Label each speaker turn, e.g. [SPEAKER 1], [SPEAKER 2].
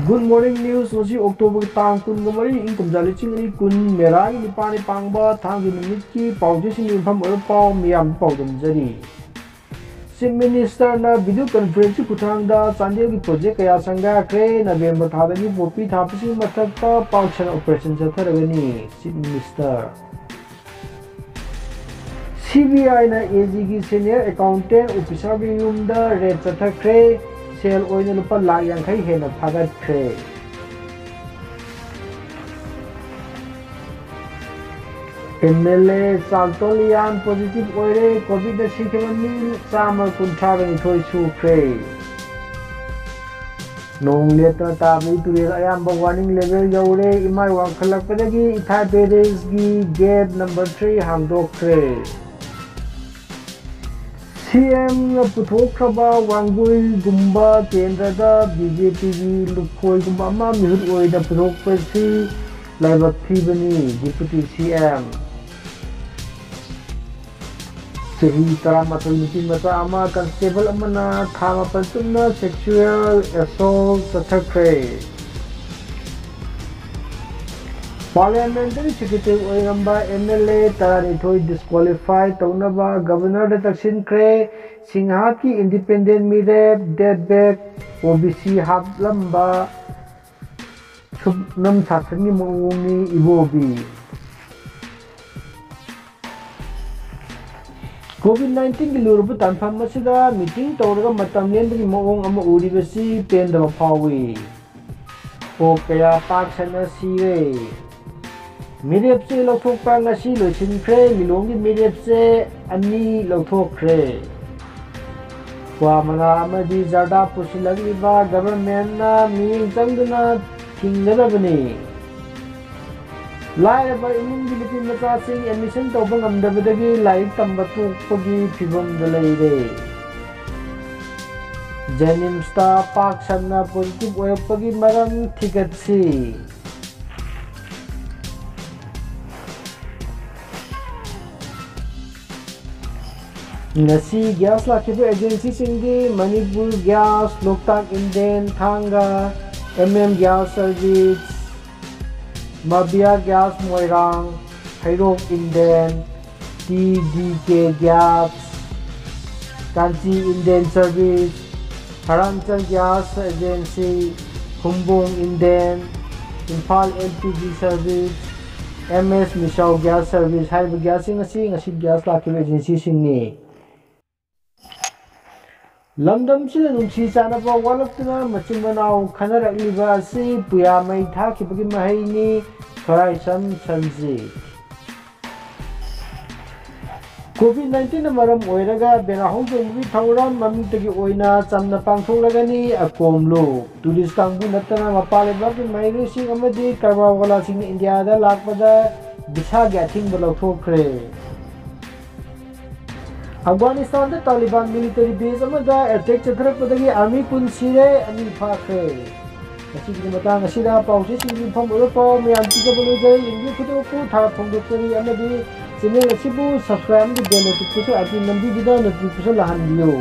[SPEAKER 1] Good morning news ngasi October tang kun gamari income jali chingani kun merai ni pani pangba thang gi minute ki pawje sing infam or paw miyam pawdam jari Chief Minister na video conference kuthang da Chandigarh gi project kaya sanga kre November thada ni bopi thapsi mathakta pawchan operation chatharagani Chief Minister CBI na AG gi senior accountant officer gi yumda red chathakre Sale oil lupa lakh yangkai hena thagat kre MLA Saltolian positive oil COVID da sikhamani chama kunthagani thoi su kre Nong leta tabi turel ayamba warning level yaure imai wangkhalakpadagi Ithai Barrage gi gate number 3 hangdok kre CM puthokraba wangui gumba kendra da BJP gi lukhoi gumba ma mihut oi da puthokpasi laibak thibani deputy CM Sehi taramatul nuti mata ama constable amana thama pantumna sexual assault sathakre Parliamentary Secretary Oyamba MLA Taranithoi disqualified Taunaba Governor de Taksin Kre Singhaki Independent Mirep Deadback OBC Hablamba Subnam Sathani Mungumi Ibobi COVID-19 ki lurubu tanfam masida meeting tawraga matam lendagi mawong ama uribasi pendama phawi o kaya paksana sire Mirep se lauthok pa ngasi loisin kre milong gi mirep se ani lauthok kre kwa mana amadi jarda pusilagi ba government na ming changduna thingdabani lai ba imung gi lipi mata sing admission tawba ngamdabadagi laik tamba tukpagi phibam dalaire Janims ta paksana positive oyapagi maram thigatsi Nasi gas lakibu agency singgi Manipur Gas, Loktak Inden, Thanga, Gas Service, Mabia Gas Moirang, Hairok Inden, TDK Gas, Kanchi Inden Service, Haranchal Gas Agency, Humbung Inden, Impal LPG Service, MS Misau Gas Service, Haibu Gas ngasi gas lakibu agency singni. Lamdam sila nungsi sana pa walaptuna macimbanao khanaragniba si puya may thakibagi mahayni Tharaisam Sanji COVID-19 na maram oiraga benahong tungbi thauram mamintagi oina chamna pangtholagani akomlo turis kangbu natana mapalibaki mayrusing amadi karbawala sing India da lakpada bisa gathing balauthokre Afghanistan the Taliban military base amada attack chatharakpadagi army kun sire ani phakre asigi matang asida pawse sing pham oropa miyam tigabulu jai ingi photo pu tha phongdokari amadi channel asibu subscribe the bell notification ati nambi bida notification lahan diyo